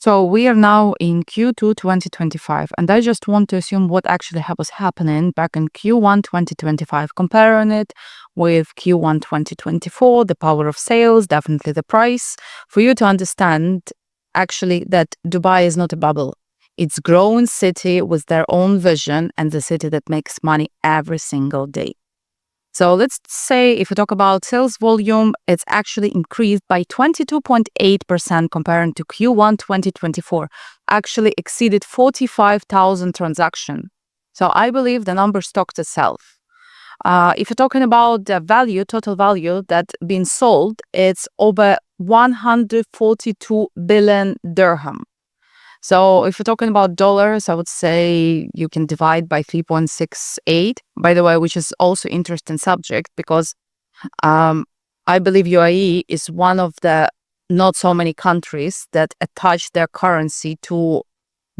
So we are now in Q2 2025, and I just want to assume what actually was happening back in Q1 2025, comparing it with Q1 2024, the power of sales, definitely the price, for you to understand actually that Dubai is not a bubble. It's a growing city with their own vision and the city that makes money every single day. So let's say if we talk about sales volume, it's actually increased by 22.8% comparing to Q1 2024, actually exceeded 45,000 transactions. So I believe the number talks itself. If you're talking about the value, total value that been sold, it's over 142 billion dirham. So if you're talking about dollars, I would say you can divide by 3.68, by the way, which is also interesting subject because I believe UAE is one of the not so many countries that attach their currency to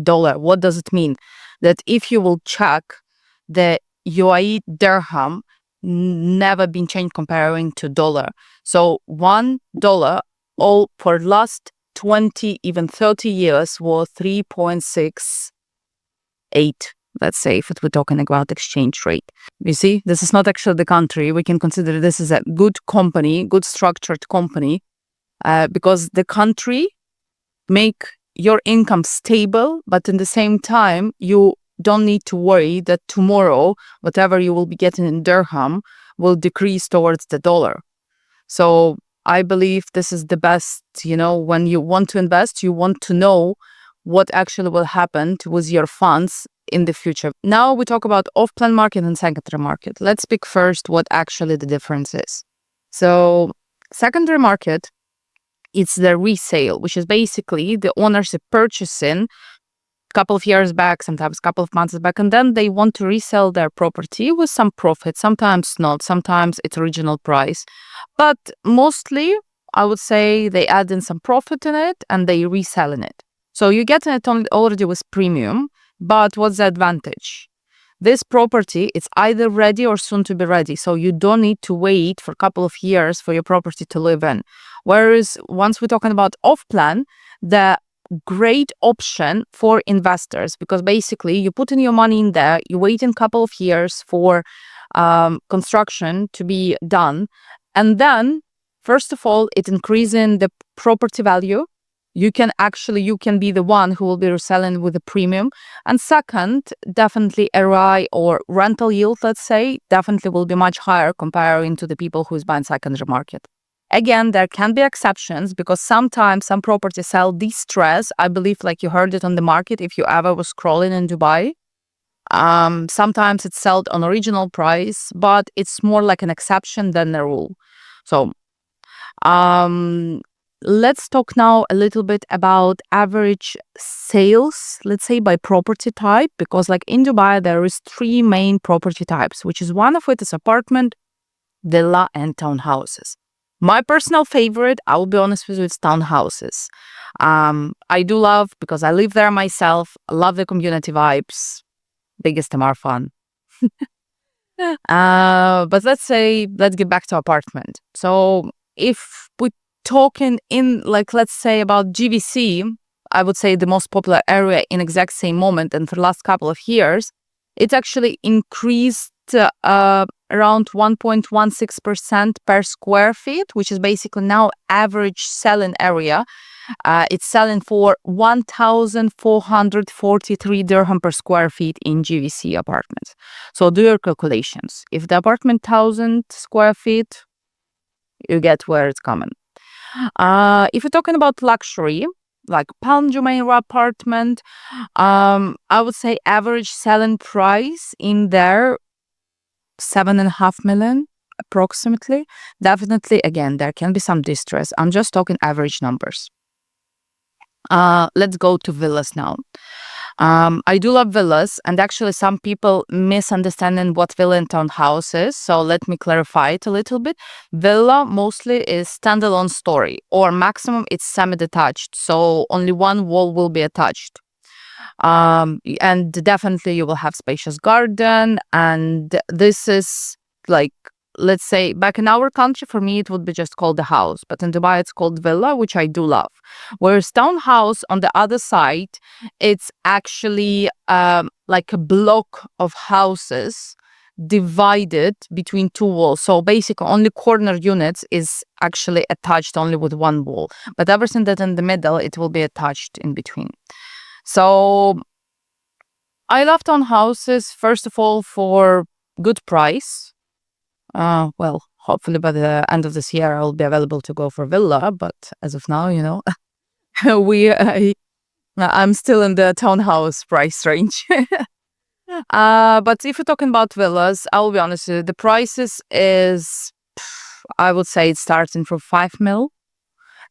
dollar. What does it mean? That if you will check the UAE dirham never been changed comparing to dollar. So $1 all for last 20, even 30 years was 3.68. Let's say if we're talking about exchange rate. You see, this is not actually the country. We can consider this as a good company, good structured company, because the country make your income stable, but in the same time, you don't need to worry that tomorrow, whatever you will be getting in dirham will decrease towards the dollar. So I believe this is the best, when you want to invest, you want to know what actually will happen with your funds in the future. Now we talk about off-plan market and secondary market. Let's pick first what actually the difference is. So secondary market, it's the resale, which is basically the owners are purchasing couple of years back, sometimes couple of months back, and then they want to resell their property with some profit. Sometimes not, sometimes it's original price. But mostly, I would say they add in some profit in it and they reselling it. So you get it already with premium, but what's the advantage? This property, it's either ready or soon to be ready. So you don't need to wait for a couple of years for your property to live in. Whereas once we're talking about off-plan, the great option for investors, because basically you put in your money in there, you wait in a couple of years for construction to be done, and then first of all it increasing the property value. You can be the one who will be reselling with a premium, and second, definitely ROI or rental yield, let's say, definitely will be much higher comparing to the people who's buying secondary market. Again, there can be exceptions because sometimes some properties sell distress. I believe like you heard it on the market if you ever was scrolling in Dubai. Sometimes it's sold on original price, but it's more like an exception than a rule. So let's talk now a little bit about average sales, let's say by property type, because like in Dubai, there is 3 main property types, which is one of it is apartment, villa, and townhouses. My personal favorite, I will be honest with you, it's townhouses. I do love, because I live there myself, I love the community vibes. Biggest are fun. But let's get back to apartment. So if we're talking in, let's say about GVC, I would say the most popular area in exact same moment and for the last couple of years, it's actually increased around 1.16% per square feet, which is basically now average selling area. It's selling for 1,443 dirham per square feet in GVC apartments. So do your calculations. If the apartment 1,000 square feet, you get where it's coming. If you're talking about luxury, like Palm Jumeirah apartment, I would say average selling price in there 7.5 million approximately. Definitely, again, there can be some distress. I'm just talking average numbers. Let's go to villas now. I do love villas, and actually some people misunderstanding what villa and townhouse is. So let me clarify it a little bit. Villa mostly is standalone story, or maximum it's semi-detached. So only one wall will be attached. And definitely you will have spacious garden, and this is like let's say back in our country, for me, it would be just called the house. But in Dubai, it's called villa, which I do love. Whereas townhouse on the other side, it's actually like a block of houses divided between two walls. So basically only corner units is actually attached only with one wall. But everything that in the middle, it will be attached in between. So I love townhouses, first of all, for good price. Well, hopefully by the end of this year, I'll be available to go for villa. But as of now, I'm still in the townhouse price range. But if you're talking about villas, I'll be honest with you, the prices is, I would say it's starting from 5 mil.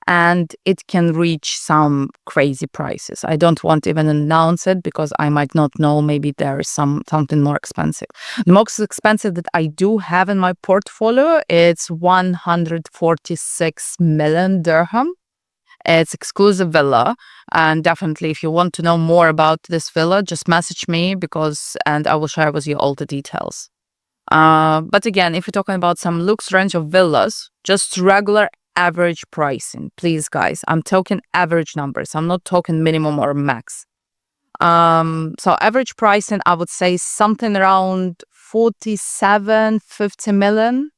And it can reach some crazy prices. I don't want to even announce it because I might not know. Maybe there is something more expensive. The most expensive that I do have in my portfolio, it's 146 million dirham. It's exclusive villa. And definitely, if you want to know more about this villa, just message me and I will share with you all the details. But again, if you're talking about some lux range of villas, just regular average pricing, please, guys. I'm talking average numbers. I'm not talking minimum or max. So average pricing, I would say something around 47-50 million,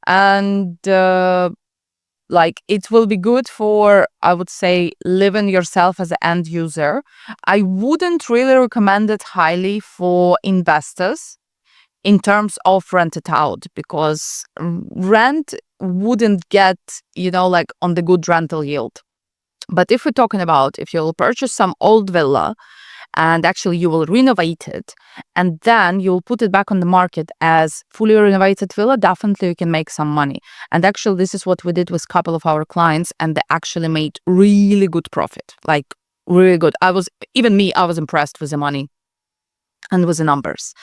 and like it will be good for, I would say, living yourself as an end user. I wouldn't really recommend it highly for investors in terms of rent it out, because rent wouldn't get, like on the good rental yield. But if we're talking about if you'll purchase some old villa and actually you will renovate it and then you'll put it back on the market as fully renovated villa, definitely you can make some money. And actually this is what we did with a couple of our clients, and they actually made really good profit, like really good. I was impressed with the money and with the numbers.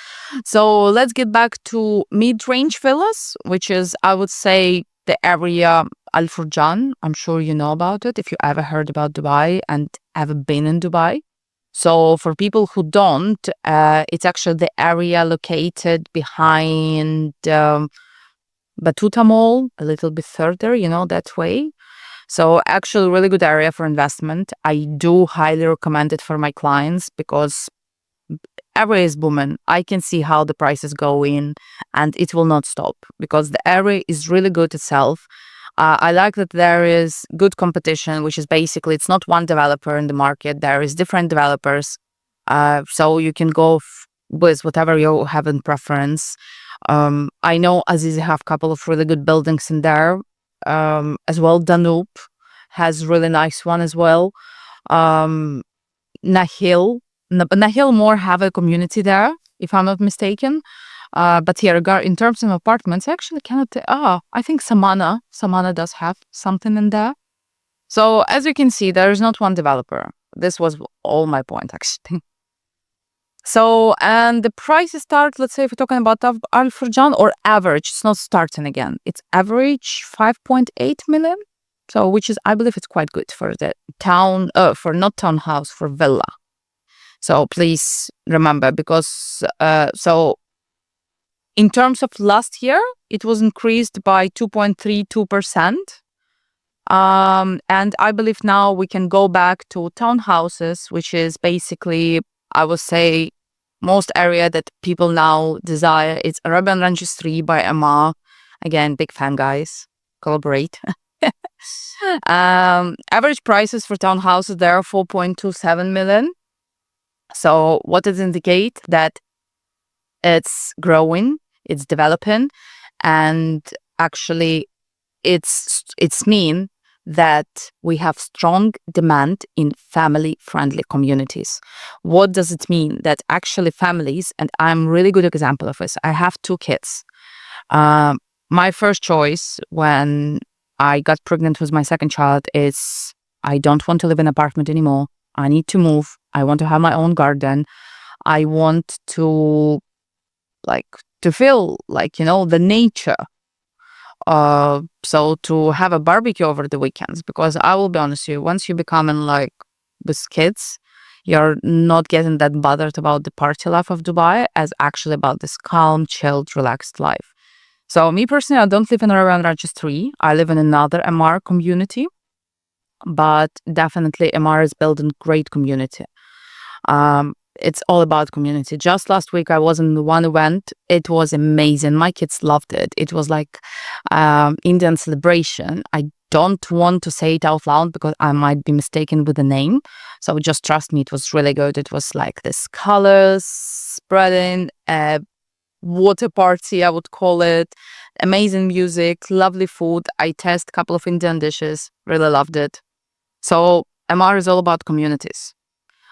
So let's get back to mid-range villas, which is, I would say, the area Al Furjan. I'm sure you know about it if you ever heard about Dubai and ever been in Dubai. So for people who don't, it's actually the area located behind Batuta Mall, a little bit further, that way. So actually really good area for investment. I do highly recommend it for my clients because area is booming. I can see how the prices go in and it will not stop because the area is really good itself. I like that there is good competition, which is basically it's not one developer in the market. There is different developers. So you can go with whatever you have in preference. I know Aziz have a couple of really good buildings in there as well. Danube has really nice one as well. Nahil more have a community there, if I'm not mistaken. But here, in terms of apartments, I actually cannot. I think Samana does have something in there. So as you can see, there is not one developer. This was all my point, actually. So, and the prices start, let's say if we're talking about Al Furjan or average, it's not starting again. It's average 5.8 million. So, which is, I believe it's quite good for the town, for not townhouse, for villa. So please remember, because so in terms of last year, it was increased by 2.32%. And I believe now we can go back to townhouses, which is basically, I would say, most area that people now desire. It's Arabian Ranges 3 by Emma. Again, big fan, guys. Collaborate. Average prices for townhouses there are 4.27 million. So what does it indicate? That it's growing, it's developing, and actually it's mean that we have strong demand in family-friendly communities. What does it mean? That actually families, and I'm really good example of this. I have 2 kids. My first choice when I got pregnant with my second child is I don't want to live in an apartment anymore. I need to move. I want to have my own garden. I want to feel the nature. So to have a barbecue over the weekends, because I will be honest with you, once you become with kids, you're not getting that bothered about the party life of Dubai as actually about this calm, chilled, relaxed life. So me personally, I don't live in Arabian Registry. I live in another MR community, but definitely MR is building great community. It's all about community. Just last week, I was in one event. It was amazing. My kids loved it. It was like Indian celebration. I don't want to say it out loud because I might be mistaken with the name. So just trust me, it was really good. It was like this colors spreading, water party, I would call it. Amazing music, lovely food. I test a couple of Indian dishes. Really loved it. So MR is all about communities.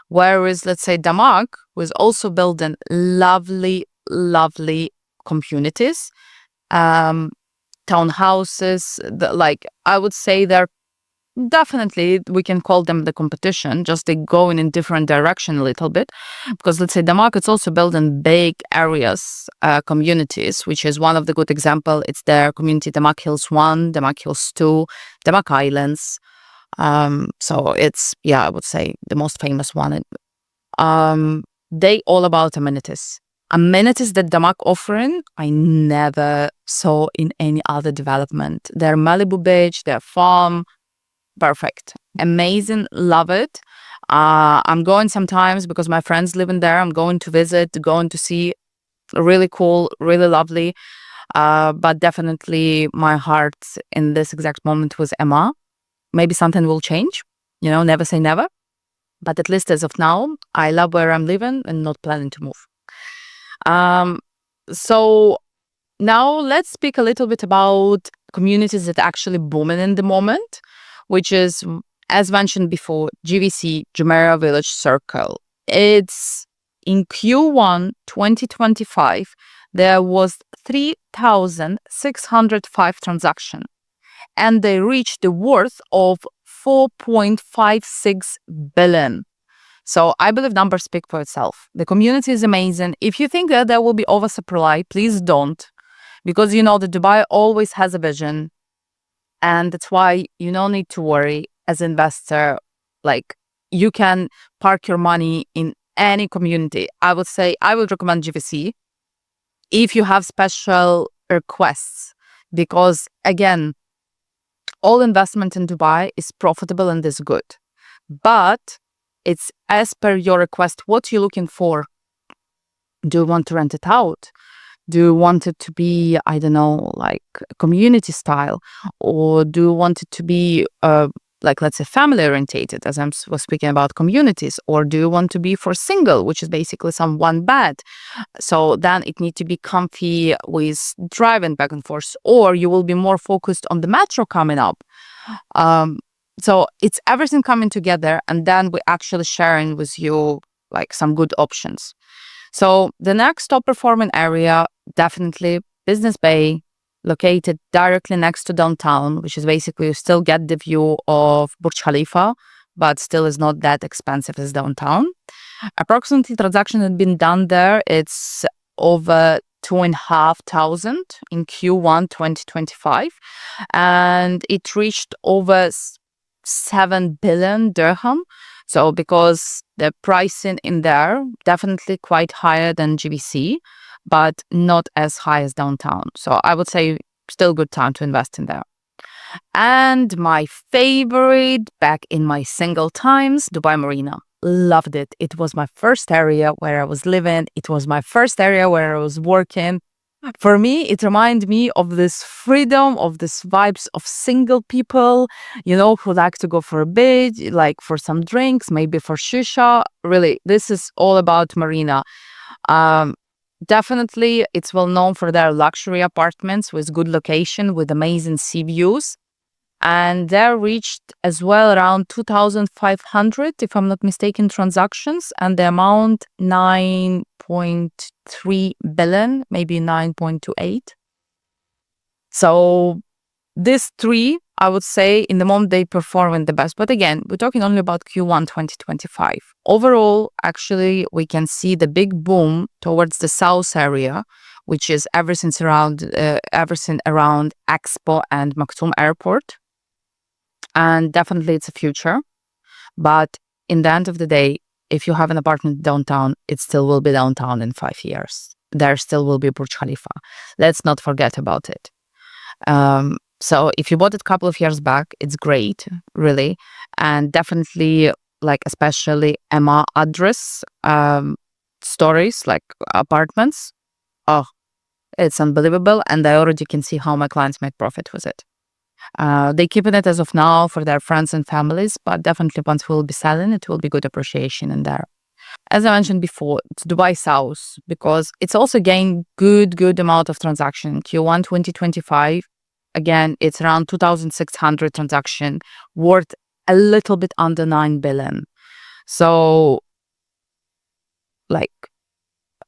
Whereas, let's say, Damak was also building lovely, lovely communities, townhouses. Like, I would say they're definitely, we can call them the competition, just they go in different direction a little bit. Because, let's say, Damak is also building big areas, communities, which is one of the good example. It's their community, Damak Hills 1, Damak Hills 2, Damak Islands. So it's, I would say the most famous one. They all about amenities. Amenities that Damak offering, I never saw in any other development. Their Malibu Beach, their farm, perfect. Amazing, love it. I'm going sometimes because my friends live in there. I'm going to visit, going to see. Really cool, really lovely. But definitely my heart in this exact moment was Emma. Maybe something will change, never say never. But at least as of now, I love where I'm living and not planning to move. So now let's speak a little bit about communities that actually booming in the moment, which is, as mentioned before, GVC, Jumeirah Village Circle. It's in Q1 2025, there was 3,605 transactions. And they reached the worth of 4.56 billion. So I believe numbers speak for itself. The community is amazing. If you think that there will be oversupply, please don't. Because the Dubai always has a vision. And that's why you don't need to worry as an investor. Like, you can park your money in any community. I would say I would recommend GVC if you have special requests. Because again, all investment in Dubai is profitable and is good. But it's as per your request, what you're looking for. Do you want to rent it out? Do you want it to be, I don't know, like community style? Or do you want it to be, like, let's say, family orientated, as I was speaking about communities? Or do you want to be for single, which is basically some one bed? So then it needs to be comfy with driving back and forth. Or you will be more focused on the metro coming up. So it's everything coming together, and then we're actually sharing with you like some good options. So the next top performing area, definitely Business Bay, located directly next to downtown, which is basically you still get the view of Burj Khalifa, but still is not that expensive as downtown. Approximately transaction had been done there. It's over 2,500 in Q1 2025, and it reached over 7 billion dirham. So because the pricing in there definitely quite higher than GVC, but not as high as downtown. So I would say still good time to invest in there. And my favorite back in my single times, Dubai Marina. Loved it. It was my first area where I was living. It was my first area where I was working. For me, it reminded me of this freedom, of this vibes of single people, who like to go for a bit, like for some drinks, maybe for shisha. Really, this is all about Marina. Definitely, it's well known for their luxury apartments with good location, with amazing sea views. And they reached as well around 2,500, if I'm not mistaken, transactions, and the amount 9.3 billion, maybe 9.28. So these three, I would say, in the moment they perform the best. But again, we're talking only about Q1 2025. Overall, actually, we can see the big boom towards the south area, which is everything around Expo and Maktoum Airport. And definitely it's a future. But in the end of the day, if you have an apartment downtown, it still will be downtown in 5 years. there still will be Burj Khalifa. Let's not forget about it. So if you bought it a couple of years back, it's great, really. And definitely, like, especially Emma address stories, like apartments. Oh, it's unbelievable. And I already can see how my clients make profit with it. They keeping it as of now for their friends and families, but definitely once we'll be selling, it will be good appreciation in there. As I mentioned before, it's Dubai South because it's also gained good amount of transaction. Q1 2025, again, it's around 2,600 transaction, worth a little bit under 9 billion. So, like,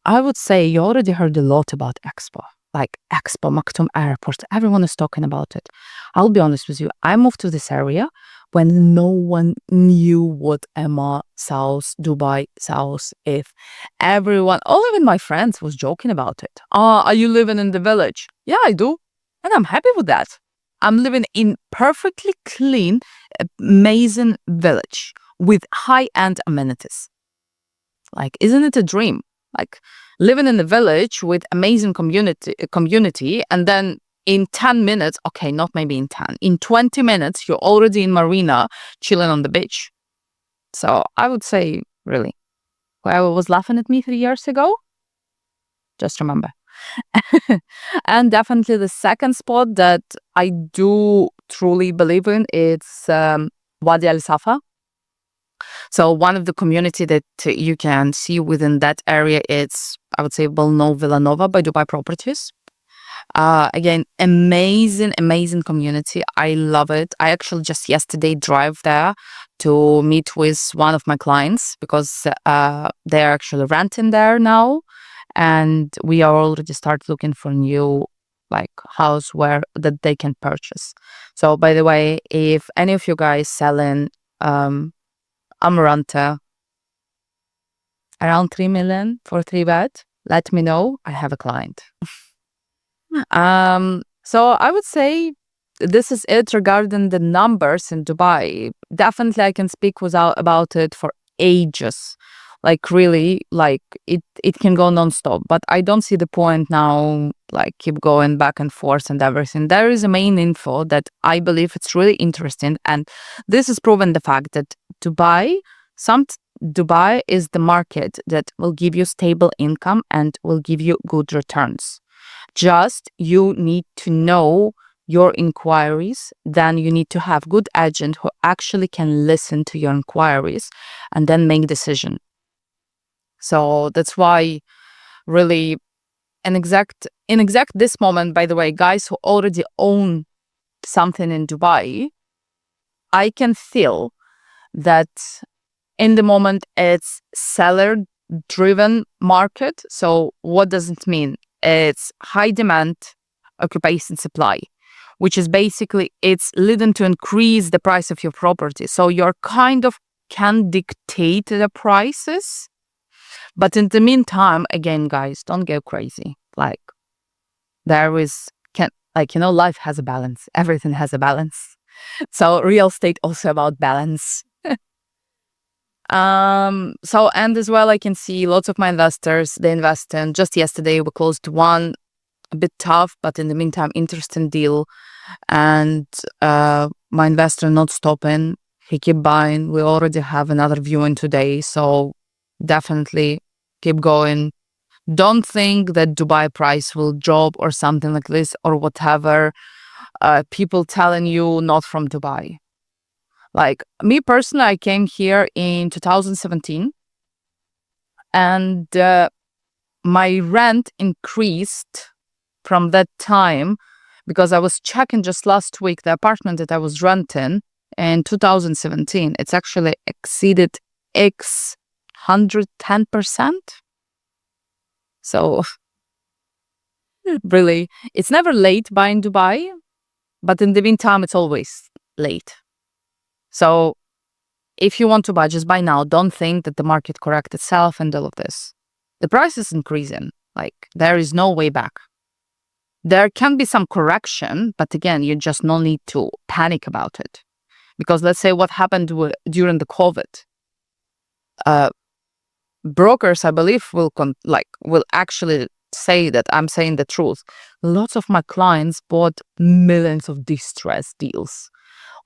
I would say you already heard a lot about Expo. Like Expo, Maktoum Airport, everyone is talking about it. I'll be honest with you, I moved to this area when no one knew what Emma South, Dubai South is. Everyone, all even my friends was joking about it. Are you living in the village? Yeah, I do. And I'm happy with that. I'm living in perfectly clean, amazing village with high-end amenities. Like, isn't it a dream? Like living in a village with amazing community, and then in 10 minutes, okay, not maybe in 10, in 20 minutes, you're already in Marina chilling on the beach. So I would say, really, whoever was laughing at me 3 years ago, just remember. And definitely the second spot that I do truly believe in, it's Wadi Al Safa. So one of the community that you can see within that area, it's, I would say, well-known Villanova by Dubai Properties. Again, amazing community. I love it. I actually just yesterday drive there to meet with one of my clients because they're actually renting there now. And we are already start looking for new like house where that they can purchase. So by the way, if any of you guys selling Amaranta around 3 million for 3 bed, let me know. I have a client. So I would say this is it regarding the numbers in Dubai. Definitely I can speak about it for ages. Like really, like it can go nonstop. But I don't see the point now, like keep going back and forth and everything. There is a main info that I believe it's really interesting. And this has proven the fact that Dubai, Dubai is the market that will give you stable income and will give you good returns. Just you need to know your inquiries, then you need to have good agent who actually can listen to your inquiries and then make decision. So that's why really in exact this moment, by the way, guys who already own something in Dubai, I can feel that in the moment it's seller driven market. So what does it mean? It's high demand, occupation supply, which is basically it's leading to increase the price of your property. So you're kind of can dictate the prices. But in the meantime, again, guys, don't go crazy. Like there is life has a balance. Everything has a balance. So real estate also about balance. So and as well, I can see lots of my investors, they invest in. Just yesterday, we closed one a bit tough, but in the meantime, interesting deal. And my investor not stopping. He keep buying. We already have another viewing today. So definitely keep going. Don't think that Dubai price will drop or something like this or whatever. People telling you not from Dubai. Like me personally, I came here in 2017 and my rent increased from that time because I was checking just last week the apartment that I was renting in 2017. It's actually exceeded X 110%. So really, it's never late buying Dubai, but in the meantime, it's always late. So if you want to buy, just buy now. Don't think that the market correct itself and all of this. The price is increasing. Like there is no way back. There can be some correction, but again, you just no need to panic about it. Because let's say what happened during the COVID. Brokers, I believe, will actually say that I'm saying the truth. Lots of my clients bought millions of distress deals,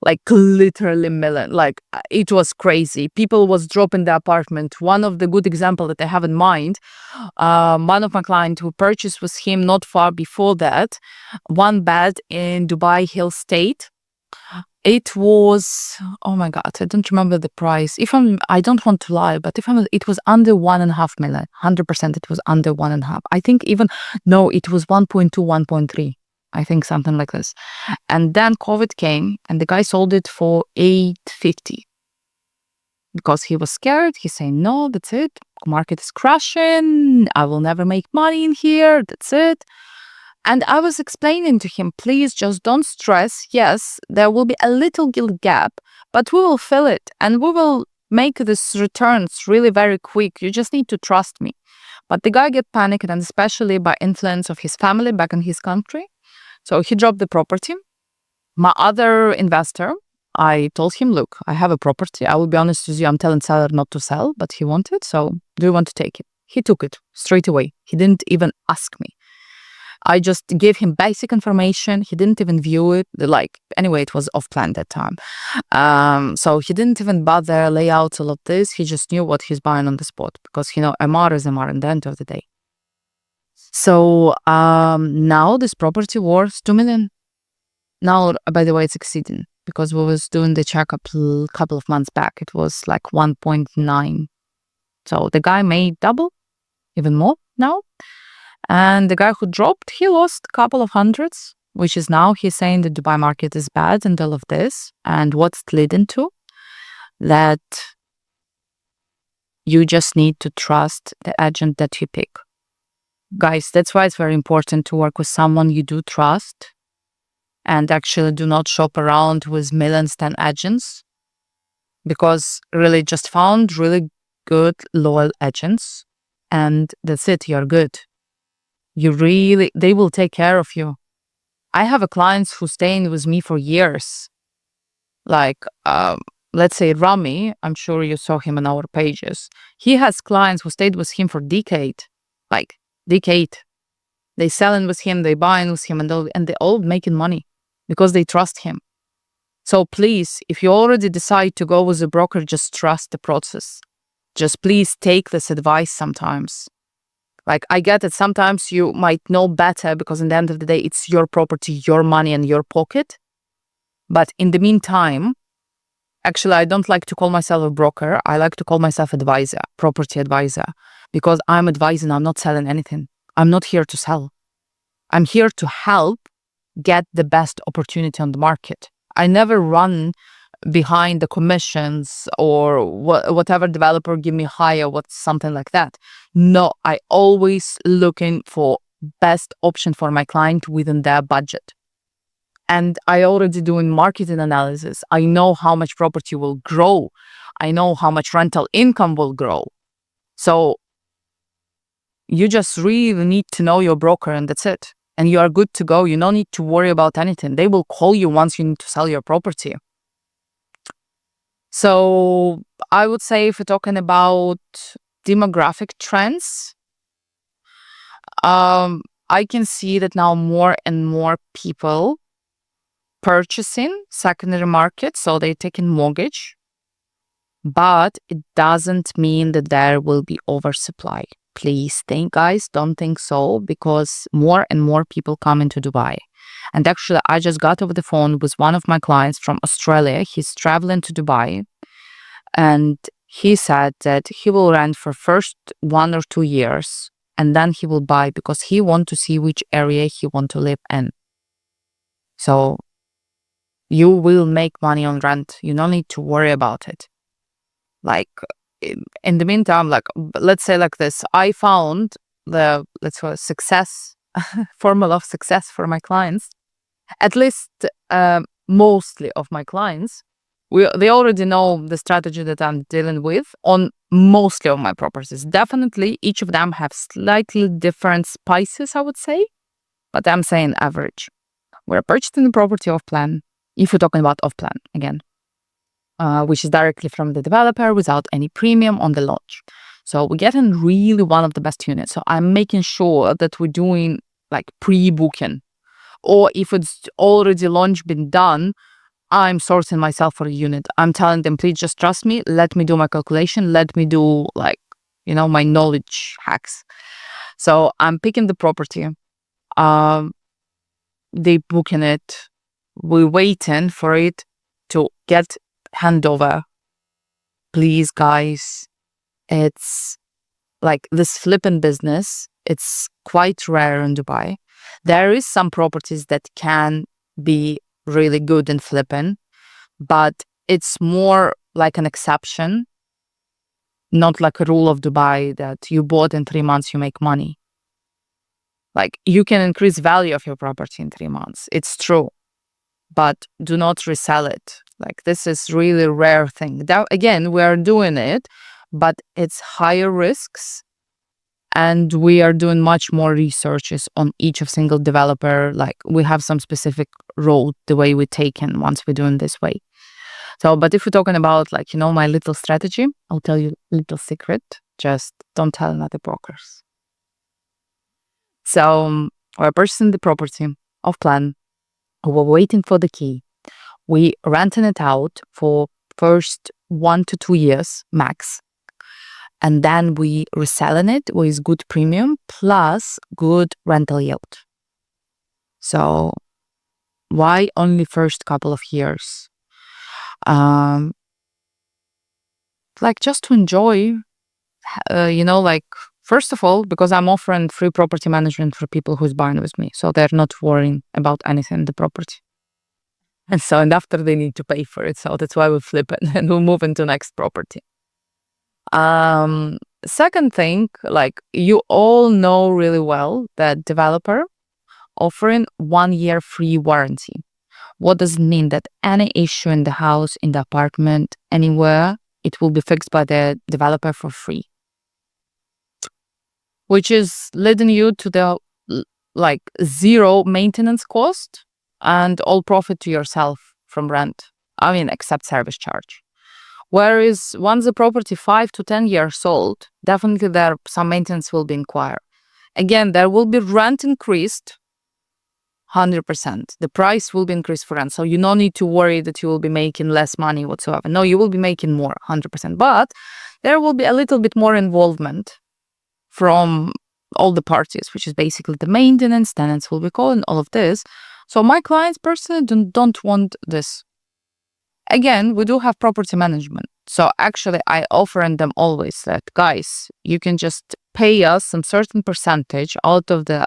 like literally million. Like it was crazy. People was dropping the apartment. One of the good example that I have in mind, one of my clients who purchased with him not far before that, one bed in Dubai Hill State. It was, oh my God, I don't remember the price. I don't want to lie, but it was under 1.5 million. 100% it was under 1.5. I think no, it was 1.2, 1.3. I think something like this. And then COVID came and the guy sold it for 850 because he was scared. He's saying, no, that's it. Market is crashing. I will never make money in here. That's it. And I was explaining to him, please just don't stress. Yes, there will be a little gap, but we will fill it and we will make this returns really very quick. You just need to trust me. But the guy get panicked, and especially by influence of his family back in his country. So he dropped the property. My other investor, I told him, look, I have a property. I will be honest with you, I'm telling seller not to sell, but he wanted. So do you want to take it? He took it straight away. He didn't even ask me. I just gave him basic information. He didn't even view it. Anyway, it was off plan that time. So he didn't even bother layouts, all of this. He just knew what he's buying on the spot because, MR is MR in the end of the day. So now this property worth 2 million. Now, by the way, it's exceeding because we was doing the checkup a couple of months back. It was like 1.9. So the guy made double, even more now. And the guy who dropped, he lost a couple of hundreds, which is now he's saying the Dubai market is bad and all of this. And what's it leading to? That you just need to trust the agent that you pick. Guys, that's why it's very important to work with someone you do trust and actually do not shop around with millions 10 agents, because really just found really good, loyal agents and that's it, you're good. They will take care of you. I have a clients who staying with me for years. Like, let's say Rami, I'm sure you saw him on our pages. He has clients who stayed with him for decade. They selling with him, they buying with him, and they all making money because they trust him. So please, if you already decide to go with a broker, just trust the process. Just please take this advice sometimes. Like, I get it. Sometimes you might know better because in the end of the day, it's your property, your money, and your pocket. But in the meantime, actually, I don't like to call myself a broker. I like to call myself advisor, property advisor, because I'm advising, I'm not selling anything. I'm not here to sell. I'm here to help get the best opportunity on the market. I never run behind the commissions or whatever developer give me higher, something like that. No, I always looking for best option for my client within their budget. And I already doing marketing analysis. I know how much property will grow. I know how much rental income will grow. So you just really need to know your broker and that's it. And you are good to go. You don't need to worry about anything. They will call you once you need to sell your property. So I would say if we're talking about demographic trends, I can see that now more and more people purchasing secondary market, so they're taking mortgage, but it doesn't mean that there will be oversupply. Please guys, don't think so, because more and more people come into Dubai. And actually, I just got over the phone with one of my clients from Australia. He's traveling to Dubai. And he said that he will rent for first 1 or 2 years. And then he will buy because he want to see which area he want to live in. So you will make money on rent. You don't need to worry about it. Like, in the meantime, like, let's say like this, I found the, let's say, success, formula of success for my clients. At least mostly of my clients, they already know the strategy that I'm dealing with on mostly of my properties. Definitely, each of them have slightly different spices, I would say, but I'm saying average. We're purchasing the property off plan, if we're talking about off plan again, which is directly from the developer without any premium on the launch. So we're getting really one of the best units. So I'm making sure that we're doing like pre-booking, or if it's already launch been done, I'm sourcing myself for a unit. I'm telling them, please just trust me. Let me do my calculation. Let me do like, my knowledge hacks. So I'm picking the property. They booking it. We're waiting for it to get handover. Please, guys, it's like this flipping business. It's quite rare in Dubai. There is some properties that can be really good in flipping, but it's more like an exception, not like a rule of Dubai that you bought in 3 months, you make money. Like you can increase value of your property in 3 months. It's true, but do not resell it. Like this is really a rare thing. That, again, we are doing it, but it's higher risks. And we are doing much more researches on each of single developer. Like we have some specific road, the way we take in once we're doing this way. So, but if we're talking about like, my little strategy, I'll tell you a little secret. Just don't tell another brokers. So we're purchasing the property off plan. We're waiting for the key. We renting it out for first 1 to 2 years max. And then we reselling it with good premium plus good rental yield. So why only first couple of years? Like just to enjoy, like first of all, because I'm offering free property management for people who's buying with me. So they're not worrying about anything in the property. And after they need to pay for it. So that's why we flip it and we'll move into next property. Second thing, like you all know really well that developer offering 1 year free warranty. What does it mean? That any issue in the house, in the apartment, anywhere, it will be fixed by the developer for free. Which is leading you to the like zero maintenance cost and all profit to yourself from rent. I mean, except service charge. Whereas once the property 5 to 10 years old, definitely there some maintenance will be required. Again, there will be rent increased 100%. The price will be increased for rent. So you don't need to worry that you will be making less money whatsoever. No, you will be making more 100%. But there will be a little bit more involvement from all the parties, which is basically the maintenance, tenants will be calling, all of this. So my clients personally don't want this. Again, we do have property management. So actually, I offer them always that, guys, you can just pay us some certain percentage out of the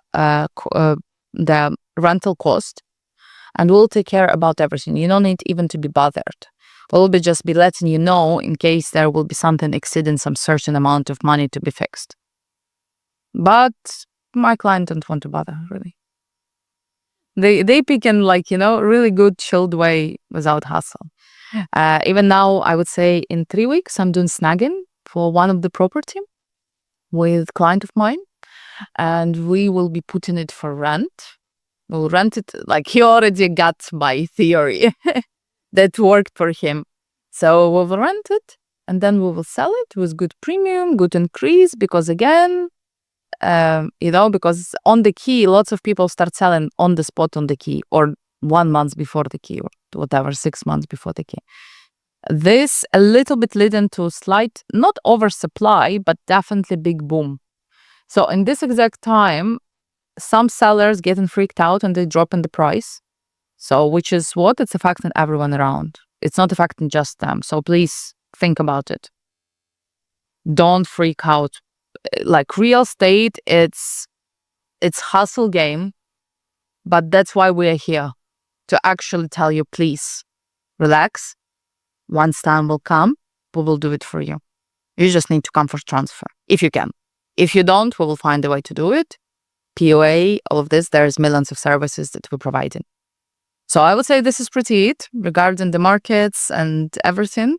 rental cost, and we'll take care about everything. You don't need even to be bothered. We'll just be letting you know in case there will be something exceeding some certain amount of money to be fixed. But my client don't want to bother, really. They pick in really good chilled way without hassle. Even now, I would say in 3 weeks, I'm doing snagging for one of the property with client of mine, and we will be putting it for rent. We'll rent it, like he already got my theory that worked for him. So we will rent it and then we will sell it with good premium, good increase, because again, because on the key, lots of people start selling on the spot on the key, or 1 month before the key, or whatever, 6 months before the key. This a little bit led into slight, not oversupply, but definitely big boom. So in this exact time, some sellers getting freaked out and they drop in the price. So which is what? It's affecting everyone around. It's not affecting just them. So please think about it. Don't freak out. Like real estate, it's hustle game, but that's why we are here, to actually tell you, please relax. Once time will come, we will do it for you. You just need to come for transfer if you can. If you don't, we will find a way to do it. POA, all of this, there's millions of services that we're providing. So I would say this is pretty it regarding the markets and everything.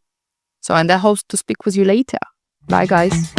So, and I hope to speak with you later. Bye, guys.